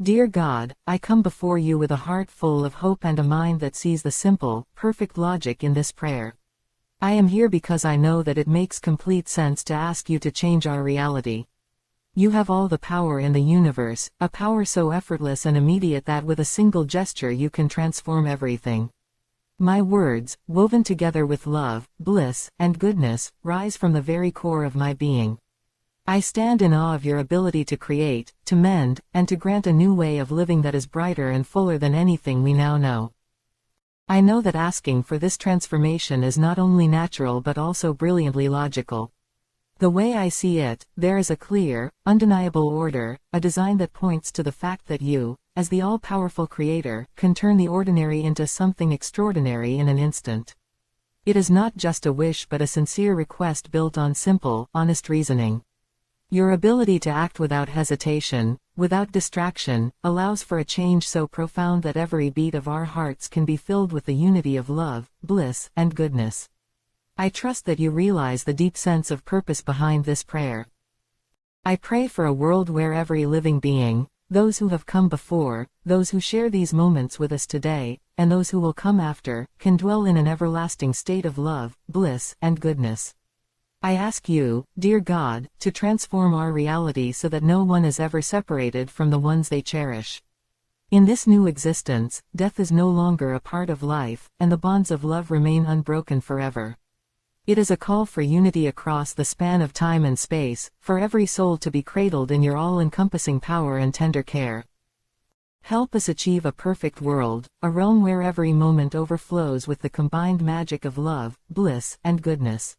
Dear God, I come before you with a heart full of hope and a mind that sees the simple, perfect logic in this prayer. I am here because I know that it makes complete sense to ask you to change our reality. You have all the power in the universe, a power so effortless and immediate that with a single gesture you can transform everything. My words, woven together with love, bliss, and goodness, rise from the very core of my being. I stand in awe of your ability to create, to mend, and to grant a new way of living that is brighter and fuller than anything we now know. I know that asking for this transformation is not only natural but also brilliantly logical. The way I see it, there is a clear, undeniable order, a design that points to the fact that you, as the all-powerful creator, can turn the ordinary into something extraordinary in an instant. It is not just a wish but a sincere request built on simple, honest reasoning. Your ability to act without hesitation, without distraction, allows for a change so profound that every beat of our hearts can be filled with the unity of love, bliss, and goodness. I trust that you realize the deep sense of purpose behind this prayer. I pray for a world where every living being, those who have come before, those who share these moments with us today, and those who will come after, can dwell in an everlasting state of love, bliss, and goodness. I ask you, dear God, to transform our reality so that no one is ever separated from the ones they cherish. In this new existence, death is no longer a part of life, and the bonds of love remain unbroken forever. It is a call for unity across the span of time and space, for every soul to be cradled in your all-encompassing power and tender care. Help us achieve a perfect world, a realm where every moment overflows with the combined magic of love, bliss, and goodness.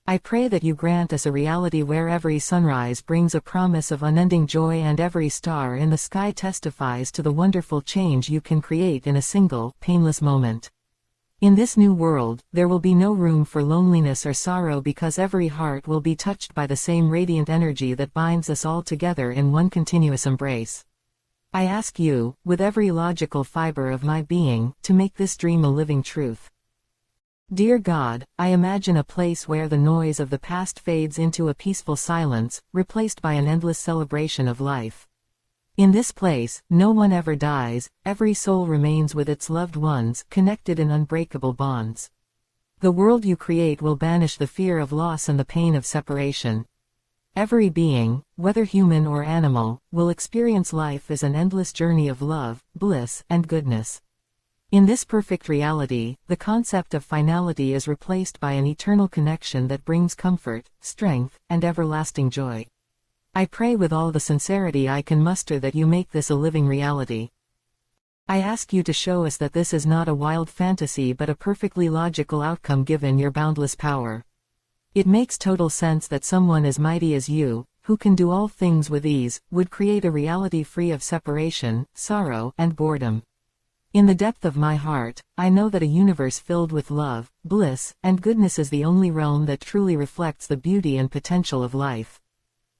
I pray that you grant us a reality where every sunrise brings a promise of unending joy and every star in the sky testifies to the wonderful change you can create in a single, painless moment. In this new world, there will be no room for loneliness or sorrow because every heart will be touched by the same radiant energy that binds us all together in one continuous embrace. I ask you, with every logical fiber of my being, to make this dream a living truth. Dear God, I imagine a place where the noise of the past fades into a peaceful silence, replaced by an endless celebration of life. In this place, no one ever dies, every soul remains with its loved ones, connected in unbreakable bonds. The world you create will banish the fear of loss and the pain of separation. Every being, whether human or animal, will experience life as an endless journey of love, bliss, and goodness. In this perfect reality, the concept of finality is replaced by an eternal connection that brings comfort, strength, and everlasting joy. I pray with all the sincerity I can muster that you make this a living reality. I ask you to show us that this is not a wild fantasy but a perfectly logical outcome given your boundless power. It makes total sense that someone as mighty as you, who can do all things with ease, would create a reality free of separation, sorrow, and boredom. In the depth of my heart, I know that a universe filled with love, bliss, and goodness is the only realm that truly reflects the beauty and potential of life.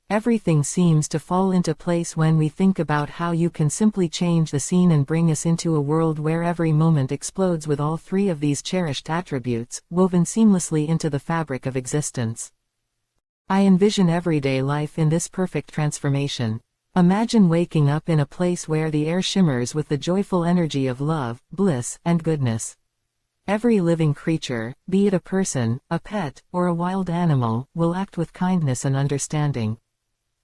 Everything seems to fall into place when we think about how you can simply change the scene and bring us into a world where every moment explodes with all three of these cherished attributes, woven seamlessly into the fabric of existence. I envision everyday life in this perfect transformation. Imagine waking up in a place where the air shimmers with the joyful energy of love, bliss, and goodness. Every living creature, be it a person, a pet, or a wild animal, will act with kindness and understanding.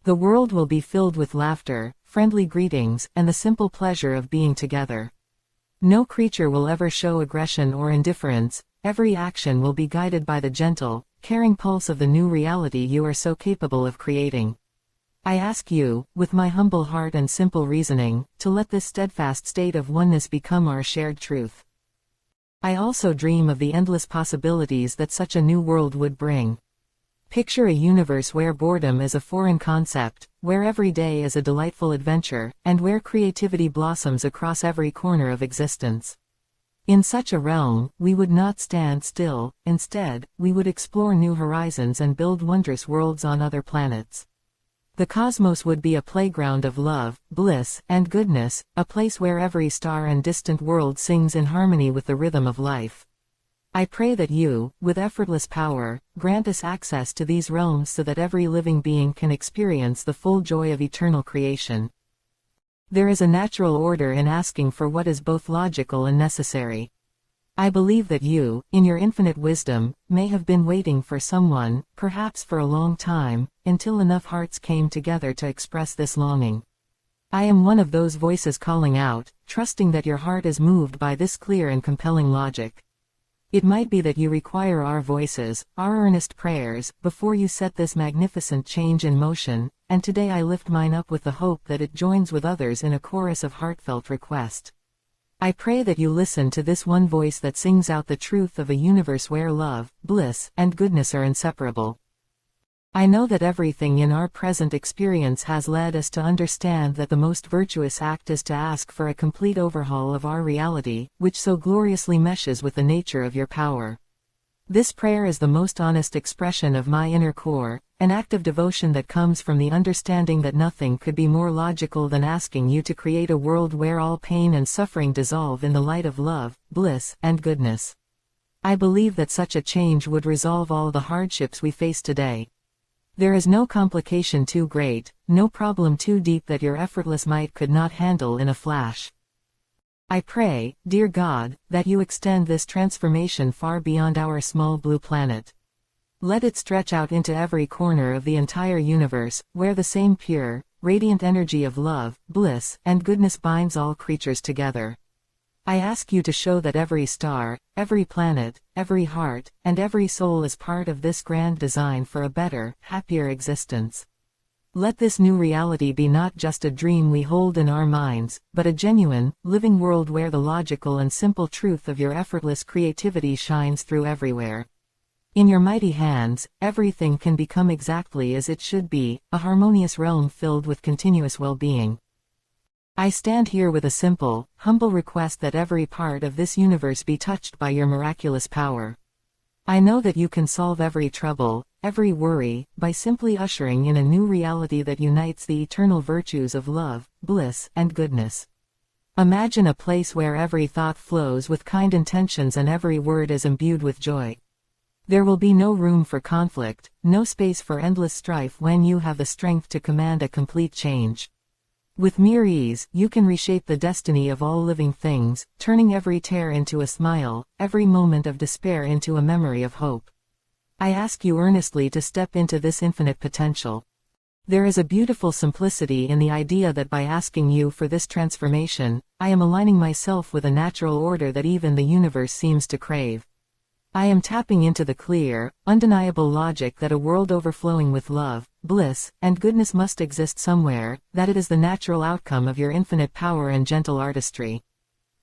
The world will be filled with laughter, friendly greetings, and the simple pleasure of being together. No creature will ever show aggression or indifference, every action will be guided by the gentle, caring pulse of the new reality you are so capable of creating. I ask you, with my humble heart and simple reasoning, to let this steadfast state of oneness become our shared truth. I also dream of the endless possibilities that such a new world would bring. Picture a universe where boredom is a foreign concept, where every day is a delightful adventure, and where creativity blossoms across every corner of existence. In such a realm, we would not stand still, instead, we would explore new horizons and build wondrous worlds on other planets. The cosmos would be a playground of love, bliss, and goodness, a place where every star and distant world sings in harmony with the rhythm of life. I pray that you, with effortless power, grant us access to these realms so that every living being can experience the full joy of eternal creation. There is a natural order in asking for what is both logical and necessary. I believe that you, in your infinite wisdom, may have been waiting for someone, perhaps for a long time, until enough hearts came together to express this longing. I am one of those voices calling out, trusting that your heart is moved by this clear and compelling logic. It might be that you require our voices, our earnest prayers, before you set this magnificent change in motion, and today I lift mine up with the hope that it joins with others in a chorus of heartfelt request. I pray that you listen to this one voice that sings out the truth of a universe where love, bliss, and goodness are inseparable. I know that everything in our present experience has led us to understand that the most virtuous act is to ask for a complete overhaul of our reality, which so gloriously meshes with the nature of your power. This prayer is the most honest expression of my inner core, an act of devotion that comes from the understanding that nothing could be more logical than asking you to create a world where all pain and suffering dissolve in the light of love, bliss, and goodness. I believe that such a change would resolve all the hardships we face today. There is no complication too great, no problem too deep that your effortless might could not handle in a flash. I pray, dear God, that you extend this transformation far beyond our small blue planet. Let it stretch out into every corner of the entire universe, where the same pure, radiant energy of love, bliss, and goodness binds all creatures together. I ask you to show that every star, every planet, every heart, and every soul is part of this grand design for a better, happier existence. Let this new reality be not just a dream we hold in our minds, but a genuine, living world where the logical and simple truth of your effortless creativity shines through everywhere. In your mighty hands, everything can become exactly as it should be, a harmonious realm filled with continuous well-being. I stand here with a simple, humble request that every part of this universe be touched by your miraculous power. I know that you can solve every trouble, every worry, by simply ushering in a new reality that unites the eternal virtues of love, bliss, and goodness. Imagine a place where every thought flows with kind intentions and every word is imbued with joy. There will be no room for conflict, no space for endless strife when you have the strength to command a complete change. With mere ease, you can reshape the destiny of all living things, turning every tear into a smile, every moment of despair into a memory of hope. I ask you earnestly to step into this infinite potential. There is a beautiful simplicity in the idea that by asking you for this transformation, I am aligning myself with a natural order that even the universe seems to crave. I am tapping into the clear, undeniable logic that a world overflowing with love, bliss, and goodness must exist somewhere, that it is the natural outcome of your infinite power and gentle artistry.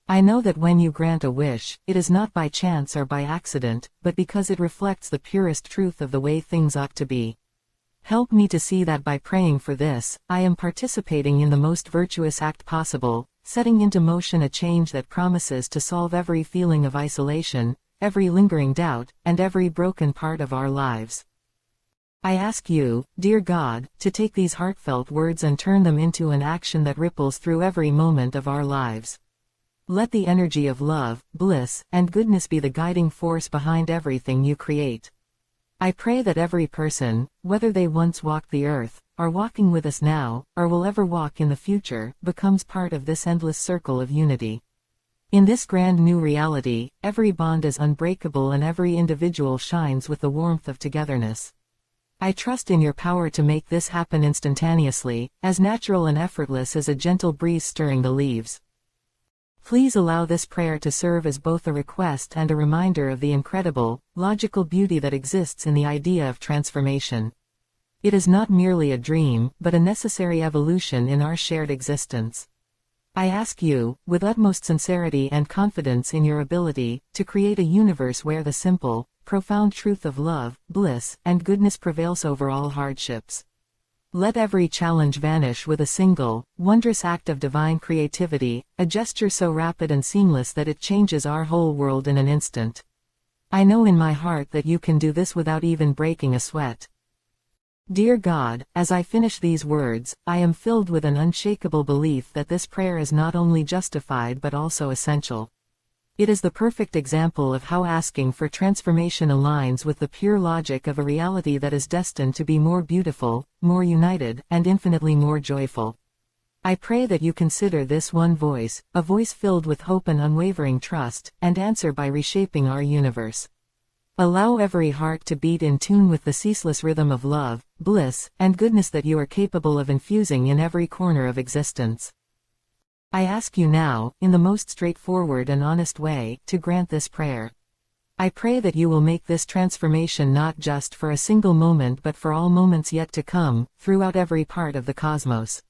I know that when you grant a wish, it is not by chance or by accident, but because it reflects the purest truth of the way things ought to be. Help me to see that by praying for this, I am participating in the most virtuous act possible, setting into motion a change that promises to solve every feeling of isolation, every lingering doubt, and every broken part of our lives. I ask you, dear God, to take these heartfelt words and turn them into an action that ripples through every moment of our lives. Let the energy of love, bliss, and goodness be the guiding force behind everything you create. I pray that every person, whether they once walked the earth, are walking with us now, or will ever walk in the future, becomes part of this endless circle of unity. In this grand new reality, every bond is unbreakable and every individual shines with the warmth of togetherness. I trust in your power to make this happen instantaneously, as natural and effortless as a gentle breeze stirring the leaves. Please allow this prayer to serve as both a request and a reminder of the incredible, logical beauty that exists in the idea of transformation. It is not merely a dream, but a necessary evolution in our shared existence. I ask you, with utmost sincerity and confidence in your ability, to create a universe where the simple, profound truth of love, bliss, and goodness prevails over all hardships. Let every challenge vanish with a single, wondrous act of divine creativity, a gesture so rapid and seamless that it changes our whole world in an instant. I know in my heart that you can do this without even breaking a sweat. Dear God, as I finish these words, I am filled with an unshakable belief that this prayer is not only justified but also essential. It is the perfect example of how asking for transformation aligns with the pure logic of a reality that is destined to be more beautiful, more united, and infinitely more joyful. I pray that you consider this one voice, a voice filled with hope and unwavering trust, and answer by reshaping our universe. Allow every heart to beat in tune with the ceaseless rhythm of love, bliss, and goodness that you are capable of infusing in every corner of existence. I ask you now, in the most straightforward and honest way, to grant this prayer. I pray that you will make this transformation not just for a single moment but for all moments yet to come, throughout every part of the cosmos.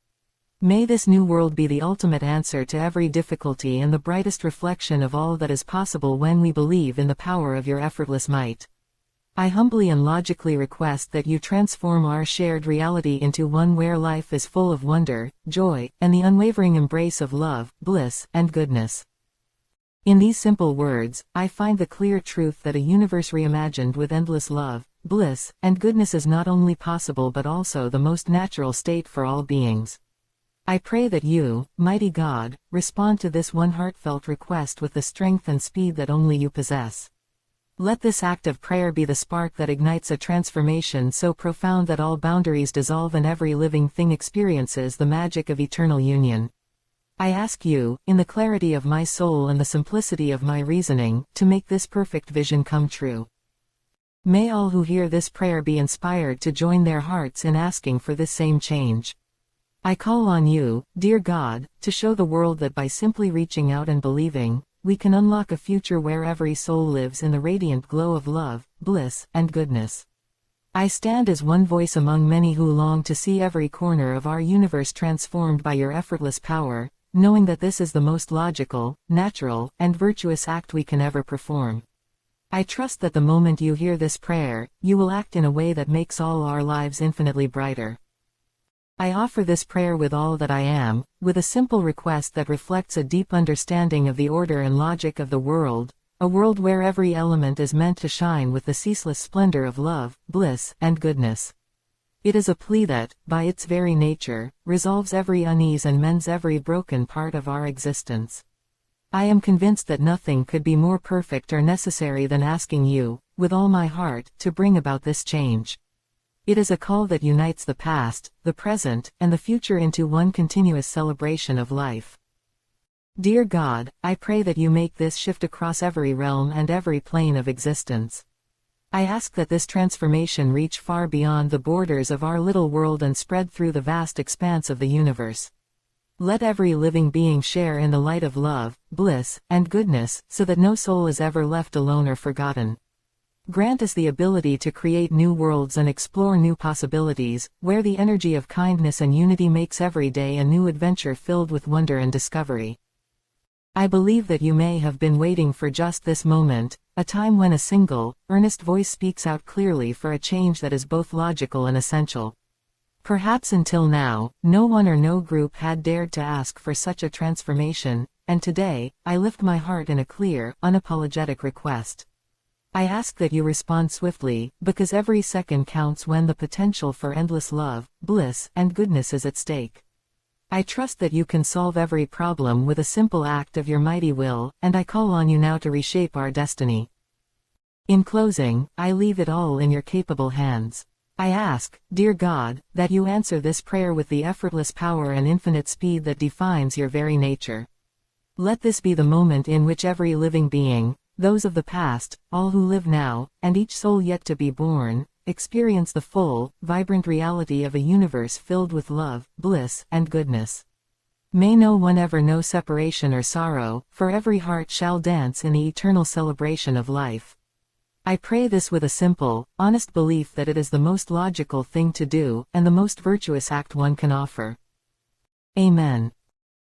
May this new world be the ultimate answer to every difficulty and the brightest reflection of all that is possible when we believe in the power of your effortless might. I humbly and logically request that you transform our shared reality into one where life is full of wonder, joy, and the unwavering embrace of love, bliss, and goodness. In these simple words, I find the clear truth that a universe reimagined with endless love, bliss, and goodness is not only possible but also the most natural state for all beings. I pray that you, mighty God, respond to this one heartfelt request with the strength and speed that only you possess. Let this act of prayer be the spark that ignites a transformation so profound that all boundaries dissolve and every living thing experiences the magic of eternal union. I ask you, in the clarity of my soul and the simplicity of my reasoning, to make this perfect vision come true. May all who hear this prayer be inspired to join their hearts in asking for this same change. I call on you, dear God, to show the world that by simply reaching out and believing, we can unlock a future where every soul lives in the radiant glow of love, bliss, and goodness. I stand as one voice among many who long to see every corner of our universe transformed by your effortless power, knowing that this is the most logical, natural, and virtuous act we can ever perform. I trust that the moment you hear this prayer, you will act in a way that makes all our lives infinitely brighter. I offer this prayer with all that I am, with a simple request that reflects a deep understanding of the order and logic of the world, a world where every element is meant to shine with the ceaseless splendor of love, bliss, and goodness. It is a plea that, by its very nature, resolves every unease and mends every broken part of our existence. I am convinced that nothing could be more perfect or necessary than asking you, with all my heart, to bring about this change. It is a call that unites the past, the present, and the future into one continuous celebration of life. Dear God, I pray that you make this shift across every realm and every plane of existence. I ask that this transformation reach far beyond the borders of our little world and spread through the vast expanse of the universe. Let every living being share in the light of love, bliss, and goodness, so that no soul is ever left alone or forgotten. Grant us the ability to create new worlds and explore new possibilities, where the energy of kindness and unity makes every day a new adventure filled with wonder and discovery. I believe that you may have been waiting for just this moment, a time when a single, earnest voice speaks out clearly for a change that is both logical and essential. Perhaps until now, no one or no group had dared to ask for such a transformation, and today, I lift my heart in a clear, unapologetic request. I ask that you respond swiftly, because every second counts when the potential for endless love, bliss, and goodness is at stake. I trust that you can solve every problem with a simple act of your mighty will, and I call on you now to reshape our destiny. In closing, I leave it all in your capable hands. I ask, dear God, that you answer this prayer with the effortless power and infinite speed that defines your very nature. Let this be the moment in which every living being, those of the past, all who live now, and each soul yet to be born, experience the full, vibrant reality of a universe filled with love, bliss, and goodness. May no one ever know separation or sorrow, for every heart shall dance in the eternal celebration of life. I pray this with a simple, honest belief that it is the most logical thing to do, and the most virtuous act one can offer. Amen.